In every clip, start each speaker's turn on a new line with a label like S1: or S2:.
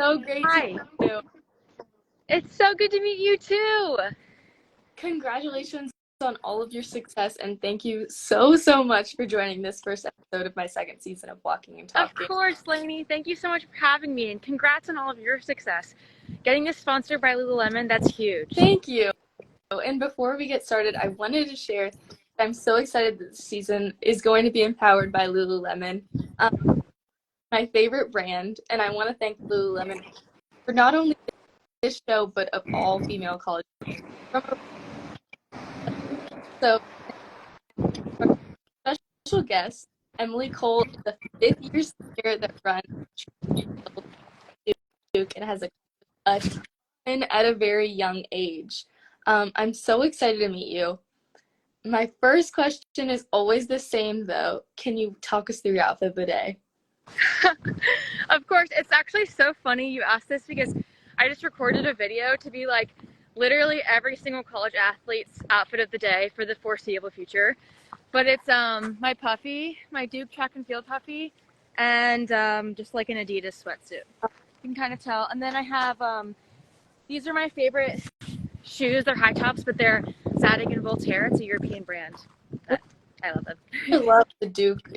S1: So great to
S2: Hi.
S1: meet you.
S2: It's so good to meet you too.
S1: Congratulations on all of your success, and thank you so much for joining this first episode of my second season of Walking and
S2: Of
S1: Talking.
S2: course, Lainey. Thank you so much for having me, and congrats on all of your success. Getting this sponsored by Lululemon, that's huge.
S1: Thank you. And before we get started, I wanted to share that I'm so excited that this season is going to be empowered by Lululemon, my favorite brand, and I want to thank Lululemon for not only this show, but of all female college. So, our special guest, Emily Cole, is a fifth-year senior that runs Duke and has a ton at a very young age. I'm so excited to meet you. My first question is always the same, though. Can you talk us through your outfit of the day?
S2: Of course, it's actually so funny you asked this because I just recorded a video to be like literally every single college athlete's outfit of the day for the foreseeable future. But it's my puffy, my Duke track and field puffy, and just like an Adidas sweatsuit. You can kind of tell. And then I have these are my favorite shoes. They're high tops, but they're Zadig and Voltaire. It's a European brand. I love them.
S1: I love the Duke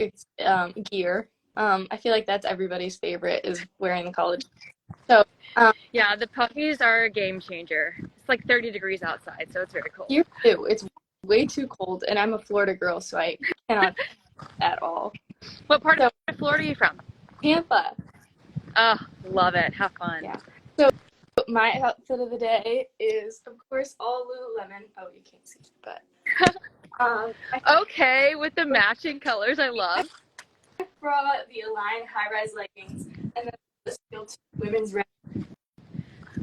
S1: gear. I feel like that's everybody's favorite is wearing the college. So
S2: yeah, the puffies are a game changer. It's like 30 degrees outside, so it's very cold.
S1: Here too, it's way too cold, and I'm a Florida girl, so I cannot at all.
S2: What part of Florida are you from?
S1: Tampa.
S2: Oh, love it. Have fun.
S1: Yeah. So my outfit of the day is, of course, all Lululemon. Oh, you can't see, but
S2: okay, with the matching colors, I love.
S1: I brought the Align high-rise leggings and then the Steel 2 women's red.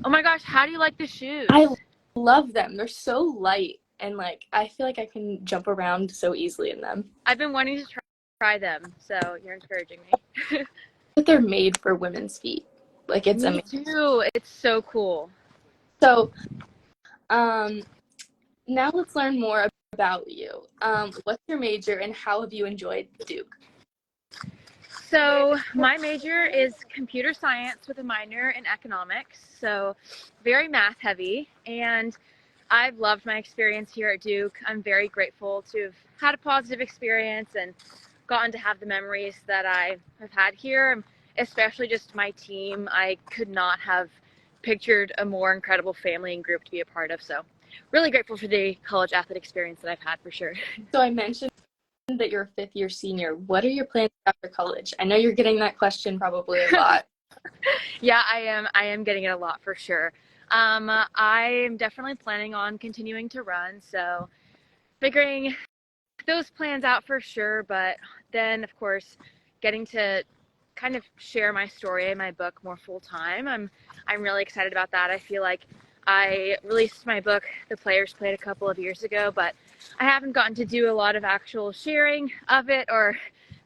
S2: Oh my gosh, how do you like the shoes?
S1: I love them. They're so light, and like I feel like I can jump around so easily in them.
S2: I've been wanting to try them, so you're encouraging me.
S1: But they're made for women's feet. Like it's amazing.
S2: Too. It's so cool.
S1: So, now let's learn more about you. What's your major, and how have you enjoyed Duke?
S2: So my major is computer science with a minor in economics, so very math heavy, and I've loved my experience here at Duke. I'm very grateful to have had a positive experience and gotten to have the memories that I have had here, especially just my team. I could not have pictured a more incredible family and group to be a part of, so really grateful for the college athlete experience that I've had for sure.
S1: So I mentioned that you're a fifth-year senior. What are your plans after college? I know you're getting that question probably a lot.
S2: Yeah, I am getting it a lot for sure. I am definitely planning on continuing to run, so figuring those plans out for sure, but then of course getting to kind of share my story in my book more full time. I'm really excited about that. I feel like I released my book, The Players Played, a couple of years ago, but I haven't gotten to do a lot of actual sharing of it or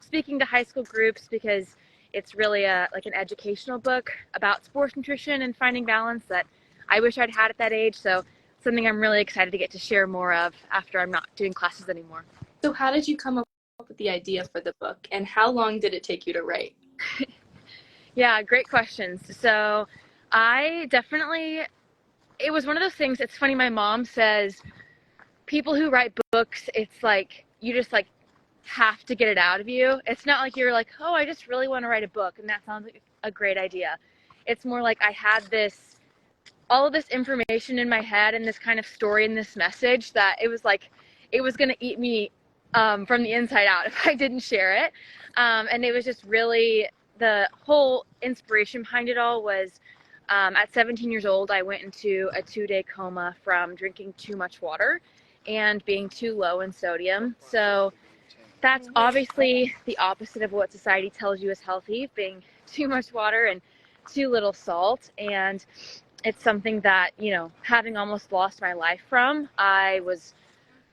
S2: speaking to high school groups because it's really like an educational book about sports nutrition and finding balance that I wish I'd had at that age. So something I'm really excited to get to share more of after I'm not doing classes anymore.
S1: So how did you come up with the idea for the book, and how long did it take you to write?
S2: Yeah, great questions. So it was one of those things. It's funny, my mom says people who write books, it's like you just like have to get it out of you. It's not like you're like, oh, I just really want to write a book and that sounds like a great idea. It's more like I had all of this information in my head and this kind of story and this message that it was like it was going to eat me from the inside out if I didn't share it. And it was just really, the whole inspiration behind it all was at 17 years old, I went into a 2-day coma from drinking too much water and being too low in sodium. So that's obviously the opposite of what society tells you is healthy, being too much water and too little salt. And it's something that, having almost lost my life from, I was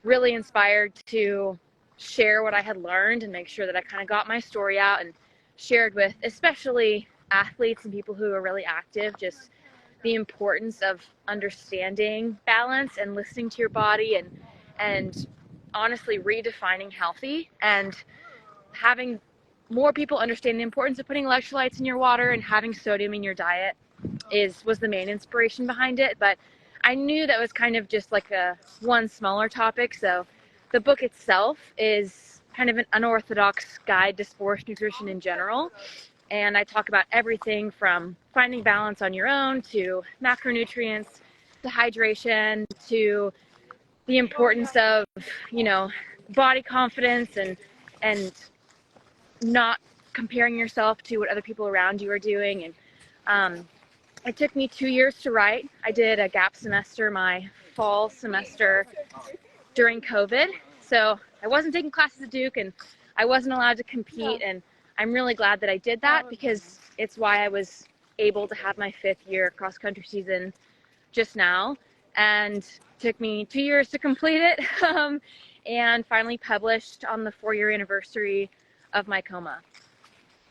S2: really inspired to share what I had learned and make sure that I kind of got my story out and shared with especially athletes and people who are really active, just the importance of understanding balance and listening to your body and honestly redefining healthy and having more people understand the importance of putting electrolytes in your water and having sodium in your diet. was the main inspiration behind it, but I knew that was kind of just like a one smaller topic. So the book itself is kind of an unorthodox guide to sports nutrition in general. And I talk about everything from finding balance on your own to macronutrients to hydration to the importance of, you know, body confidence and not comparing yourself to what other people around you are doing. And it took me 2 years to write. I did a gap semester, my fall semester during COVID. So I wasn't taking classes at Duke and I wasn't allowed to compete. And I'm really glad that I did that because it's why I was able to have my 5th year cross country season just now. And took me 2 years to complete it and finally published on the 4-year anniversary of my coma.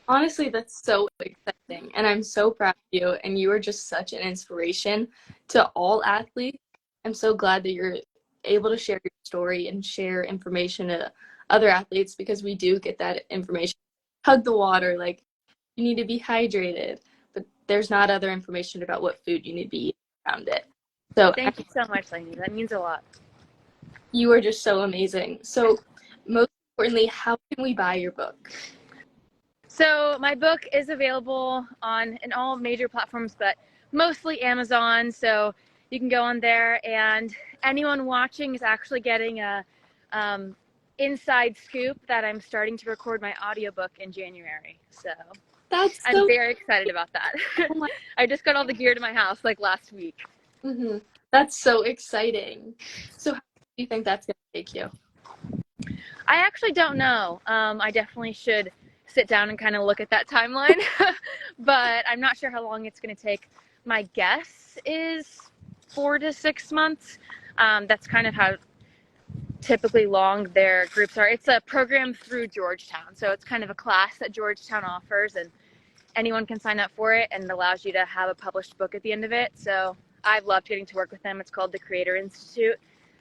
S1: Honestly, that's so exciting, and I'm so proud of you, and you are just such an inspiration to all athletes. I'm so glad that you're able to share your story and share information to other athletes because we do get that information. Hug the water, like you need to be hydrated, but there's not other information about what food you need to be eating around it. So
S2: Thank you so much, Lainey. That means a lot.
S1: you are just so amazing. So most importantly, how can we buy your book?
S2: So my book is available in all major platforms, but mostly Amazon. So you can go on there, and anyone watching is actually getting a inside scoop that I'm starting to record my audiobook in January. So
S1: That's
S2: I'm
S1: so
S2: very excited about that.
S1: oh my
S2: I just got all the gear to my house like last week.
S1: Mm-hmm. That's so exciting. So how do you think that's going to take you?
S2: I actually don't know. I definitely should sit down and kind of look at that timeline, but I'm not sure how long it's going to take. My guess is 4 to 6 months. That's kind of how typically long their groups are. It's a program through Georgetown, so it's kind of a class that Georgetown offers, and anyone can sign up for it, and it allows you to have a published book at the end of it. So I've loved getting to work with them. It's called the Creator Institute,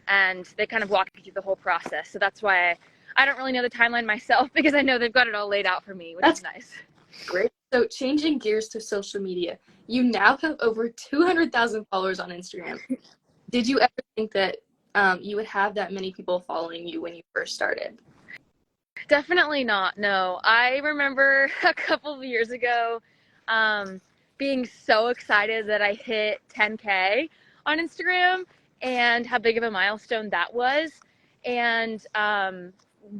S2: and they kind of walk you through the whole process. So that's why I don't really know the timeline myself because I know they've got it all laid out for me, which is nice.
S1: Great. So changing gears to social media, you now have over 200,000 followers on Instagram. Did you ever think that you would have that many people following you when you first started?
S2: Definitely not. No. I remember a couple of years ago being so excited that I hit 10K on Instagram and how big of a milestone that was. And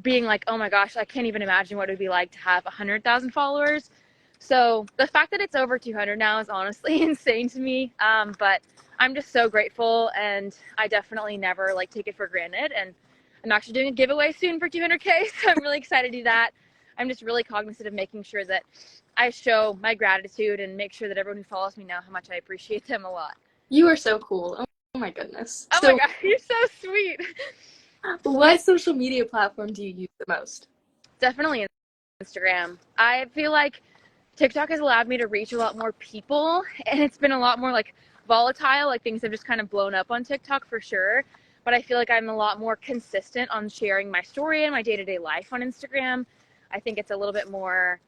S2: being like, oh my gosh, I can't even imagine what it would be like to have 100,000 followers. So the fact that it's over 200 now is honestly insane to me. But I'm just so grateful, and I definitely never like take it for granted. And I'm actually doing a giveaway soon for 200K, so I'm really excited to do that. I'm just really cognizant of making sure that I show my gratitude and make sure that everyone who follows me know how much I appreciate them a lot.
S1: You are so cool. Oh my goodness.
S2: Oh my gosh, you're so sweet.
S1: What social media platform do you use the most?
S2: Definitely Instagram. I feel like TikTok has allowed me to reach a lot more people, and it's been a lot more like volatile. Like things have just kind of blown up on TikTok for sure. But I feel like I'm a lot more consistent on sharing my story and my day-to-day life on Instagram. I think it's a little bit more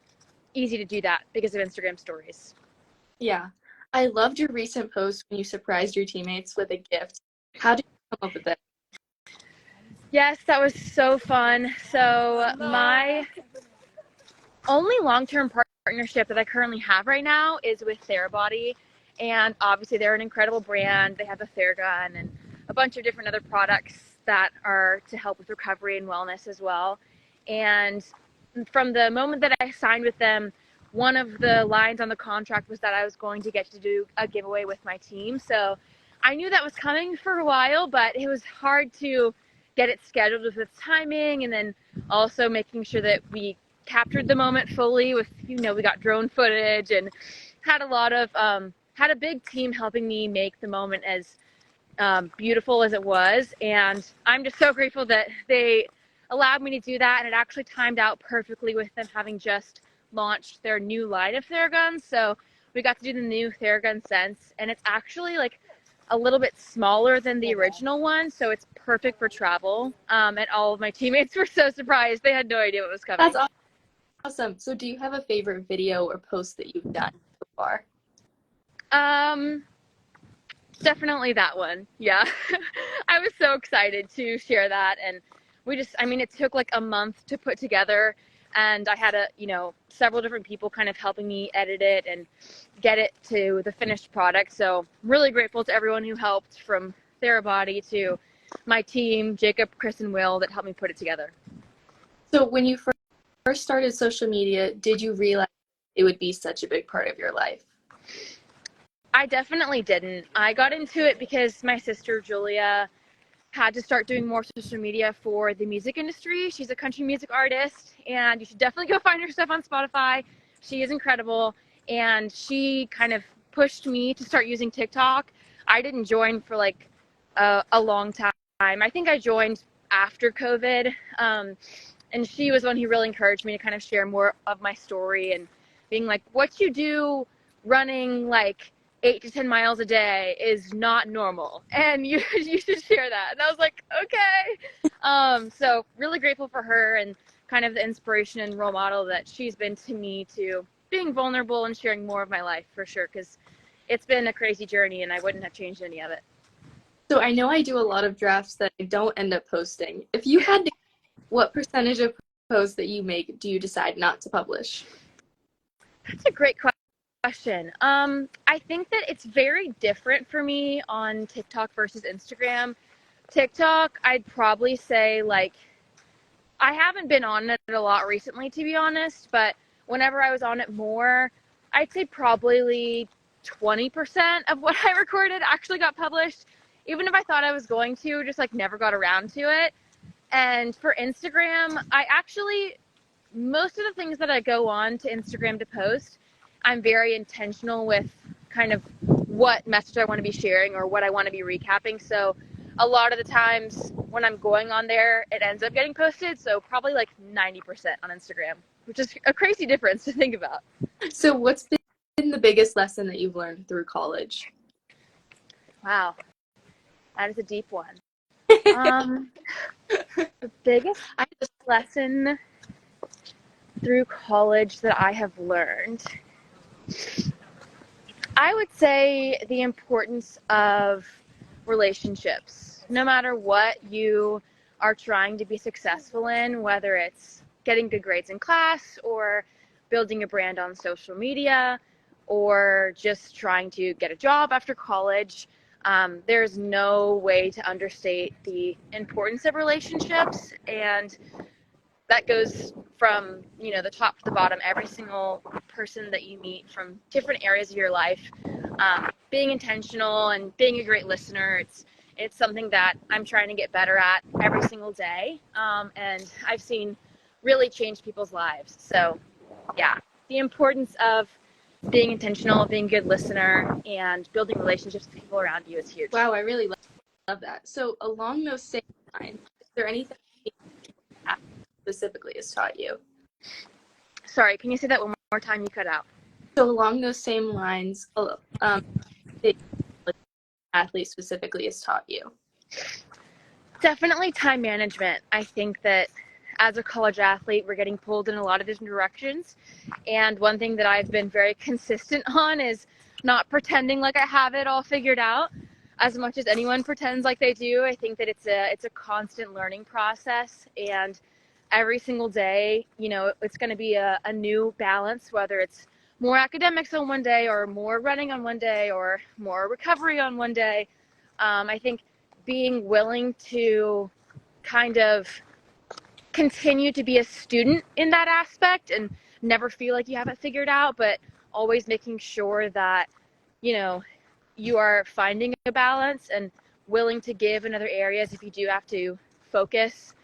S2: easy to do that because of Instagram stories.
S1: Yeah. I loved your recent post when you surprised your teammates with a gift. How did you come up with it?
S2: Yes, that was so fun. So my only long-term partnership that I currently have right now is with Therabody. And obviously they're an incredible brand. They have a Theragun and a bunch of different other products that are to help with recovery and wellness as well. And from the moment that I signed with them, one of the lines on the contract was that I was going to get to do a giveaway with my team. So I knew that was coming for a while, but it was hard to get it scheduled with its timing, and then also making sure that we captured the moment fully with, we got drone footage and had a lot of, had a big team helping me make the moment as beautiful as it was. And I'm just so grateful that they allowed me to do that. And it actually timed out perfectly with them having just launched their new line of Theraguns. So we got to do the new Theragun Sense, and it's actually like a little bit smaller than the original one, so it's perfect for travel. And all of my teammates were so surprised. They had no idea what was coming.
S1: That's awesome. So do you have a favorite video or post that you've done so far?
S2: Um, Definitely that one. Yeah. I was so excited to share that. And I mean, it took like a month to put together. And I had several different people kind of helping me edit it and get it to the finished product. So I'm really grateful to everyone who helped, from Therabody to my team, Jacob, Chris, and Will, that helped me put it together.
S1: So when you first started social media, did you realize it would be such a big part of your life?
S2: I definitely didn't. I got into it because my sister, Julia, had to start doing more social media for the music industry. She's a country music artist, and you should definitely go find her stuff on Spotify. She is incredible, and she kind of pushed me to start using TikTok. I didn't join for like a long time. I think I joined after COVID, and she was one who really encouraged me to kind of share more of my story and being like, what you do running like 8 to 10 miles a day is not normal, and you should share that. And I was like, okay. So really grateful for her and kind of the inspiration and role model that she's been to me, to being vulnerable and sharing more of my life, for sure, because it's been a crazy journey and I wouldn't have changed any of it.
S1: So I know I do a lot of drafts that I don't end up posting. If you had to, what percentage of posts that you make do you decide not to publish?
S2: That's a great question. I think that it's very different for me on TikTok versus Instagram. TikTok, I'd probably say, like, I haven't been on it a lot recently, to be honest, but whenever I was on it more, I'd say probably 20% of what I recorded actually got published. Even if I thought I was going to, just like never got around to it. And for Instagram, most of the things that I go on to Instagram to post, I'm very intentional with kind of what message I want to be sharing or what I want to be recapping. So a lot of the times when I'm going on there, it ends up getting posted. So probably like 90% on Instagram, which is a crazy difference to think about.
S1: So what's been the biggest lesson that you've learned through college?
S2: Wow, that is a deep one. The biggest lesson through college that I have learned, I would say the importance of relationships. No matter what you are trying to be successful in, whether it's getting good grades in class or building a brand on social media or just trying to get a job after college, there's no way to understate the importance of relationships. And that goes from the top to the bottom. Every single person that you meet from different areas of your life, being intentional and being a great listener, it's something that I'm trying to get better at every single day, and I've seen really change people's lives. So yeah, the importance of being intentional, being a good listener, and building relationships with people around you is huge.
S1: Wow, I really love that. So along those same lines, is there anything specifically has taught you?
S2: Sorry, can you say that one more time? You cut out.
S1: So along those same lines, athlete specifically has taught you?
S2: Definitely time management. I think that as a college athlete, we're getting pulled in a lot of different directions. And one thing that I've been very consistent on is not pretending like I have it all figured out as much as anyone pretends like they do. I think that it's a constant learning process, and every single day, it's going to be a new balance, whether it's more academics on one day or more running on one day or more recovery on one day. I think being willing to kind of continue to be a student in that aspect and never feel like you have it figured out, but always making sure that, you are finding a balance and willing to give in other areas if you do have to focus,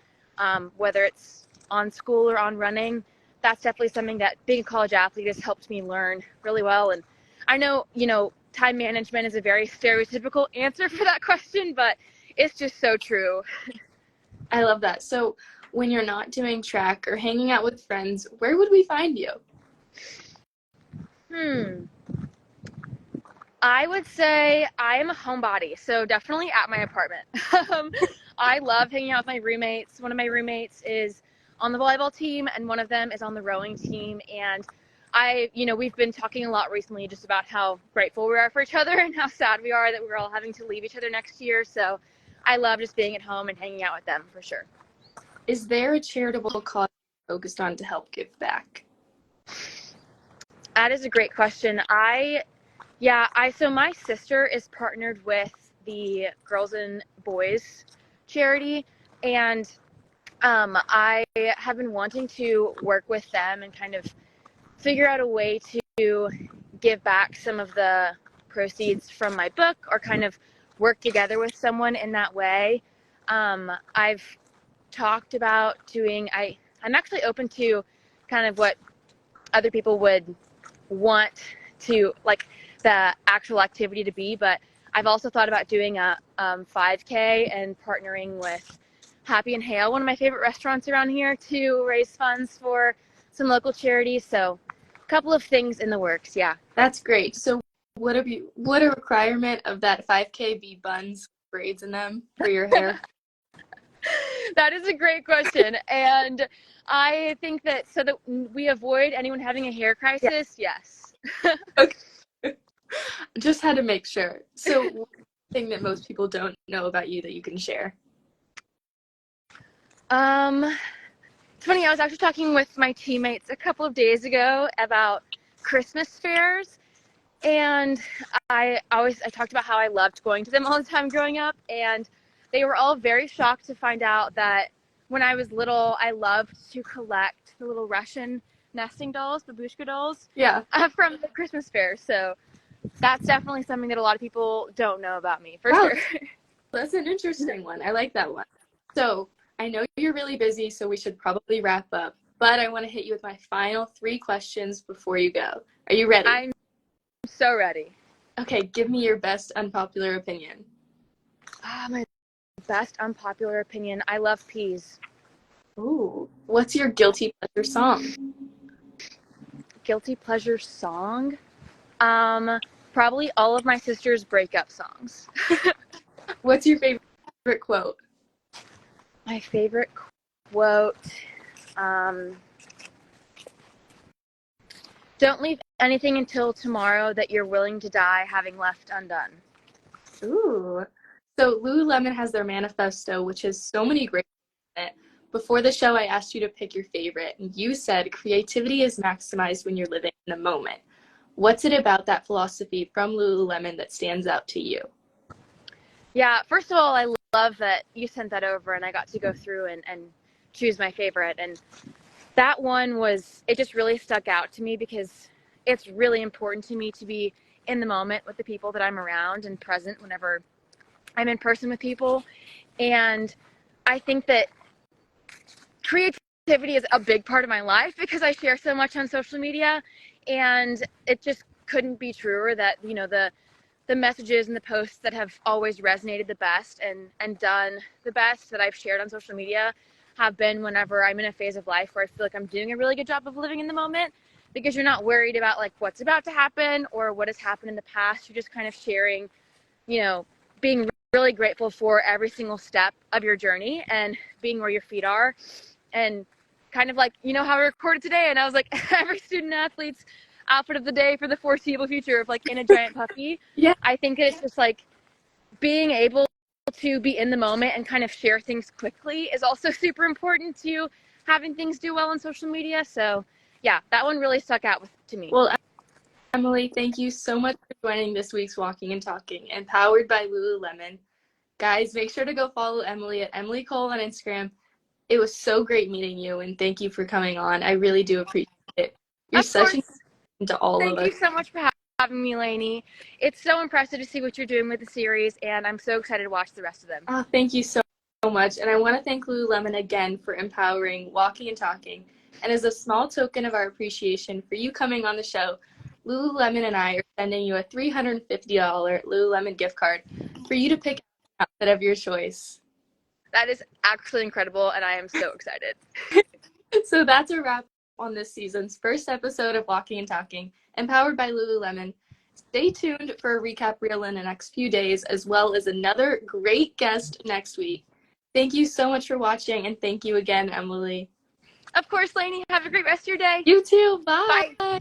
S2: whether it's on school or on running. That's definitely something that being a college athlete has helped me learn really well. And I know, time management is a very stereotypical answer for that question, but it's just so true.
S1: I love that. So when you're not doing track or hanging out with friends, where would we find you?
S2: I would say I am a homebody, so definitely at my apartment. I love hanging out with my roommates. One of my roommates is on the volleyball team, and one of them is on the rowing team. And we've been talking a lot recently just about how grateful we are for each other and how sad we are that we're all having to leave each other next year. So I love just being at home and hanging out with them for sure.
S1: Is there a charitable cause focused on to help give back?
S2: That is a great question. So my sister is partnered with the Girls and Boys charity, and I have been wanting to work with them and kind of figure out a way to give back some of the proceeds from my book, or kind of work together with someone in that way. I've talked about I'm actually open to kind of what other people would want to, like, the actual activity to be, but I've also thought about doing a 5K and partnering with Happy and Hale, one of my favorite restaurants around here, to raise funds for some local charities. So a couple of things in the works. Yeah,
S1: That's great. So would a requirement of that 5K be buns, braids in them for your hair?
S2: that is a great question, and I think that so that we avoid anyone having a hair crisis. Yes.
S1: Okay. Just had to make sure. So one thing that most people don't know about you that you can share?
S2: It's funny, I was actually talking with my teammates a couple of days ago about Christmas fairs, and I talked about how I loved going to them all the time growing up, and they were all very shocked to find out that when I was little, I loved to collect the little Russian nesting dolls, babushka dolls,
S1: Yeah.
S2: from the Christmas fair. So that's definitely something that a lot of people don't know about me, for
S1: Wow.
S2: sure.
S1: That's an interesting one. I like that one. So I know you're really busy, so we should probably wrap up. But I want to hit you with my final 3 questions before you go. Are you ready?
S2: I'm so ready.
S1: Okay, give me your best unpopular opinion.
S2: My best unpopular opinion. I love peas.
S1: Ooh. What's your guilty pleasure song?
S2: Guilty pleasure song? Probably all of my sister's breakup songs.
S1: What's your favorite quote?
S2: My favorite quote, don't leave anything until tomorrow that you're willing to die having left undone.
S1: Ooh. So Lululemon has their manifesto, which has so many great in it. Before the show, I asked you to pick your favorite, and you said creativity is maximized when you're living in the moment. What's it about that philosophy from Lululemon that stands out to you?
S2: Yeah, first of all, I love that you sent that over and I got to go through and choose my favorite. And that one it just really stuck out to me because it's really important to me to be in the moment with the people that I'm around and present whenever I'm in person with people. And I think that creativity is a big part of my life because I share so much on social media, and it just couldn't be truer that, the messages and the posts that have always resonated the best and done the best that I've shared on social media have been whenever I'm in a phase of life where I feel like I'm doing a really good job of living in the moment, because you're not worried about like what's about to happen or what has happened in the past. You're just kind of sharing, being really grateful for every single step of your journey and being where your feet are. And kind of like, how we recorded today, and I was like, every student athlete's outfit of the day for the foreseeable future of like in a giant puffy.
S1: Yeah.
S2: I think it's just like being able to be in the moment and kind of share things quickly is also super important to having things do well on social media. So yeah, that one really stuck out to me.
S1: Well, Emily, thank you so much for joining this week's Walking and Talking, empowered by Lululemon. Guys, make sure to go follow Emily at Emily Cole on Instagram. It was so great meeting you, and thank you for coming on. I really do appreciate it. You're such an to all of us.
S2: Thank you so much for having me, Lainey. It's so impressive to see what you're doing with the series, and I'm so excited to watch the rest of them.
S1: Oh, thank you so much. And I want to thank Lululemon again for empowering Walking and Talking. And as a small token of our appreciation for you coming on the show, Lululemon and I are sending you a $350 Lululemon gift card for you to pick an outfit of your choice.
S2: That is actually incredible, and I am so excited.
S1: So that's a wrap on this season's first episode of Walking and Talking, empowered by Lululemon. Stay tuned for a recap reel in the next few days, as well as another great guest next week. Thank you so much for watching, and thank you again, Emily.
S2: Of course, Lainey. Have a great rest of your day.
S1: You too. Bye.
S2: Bye.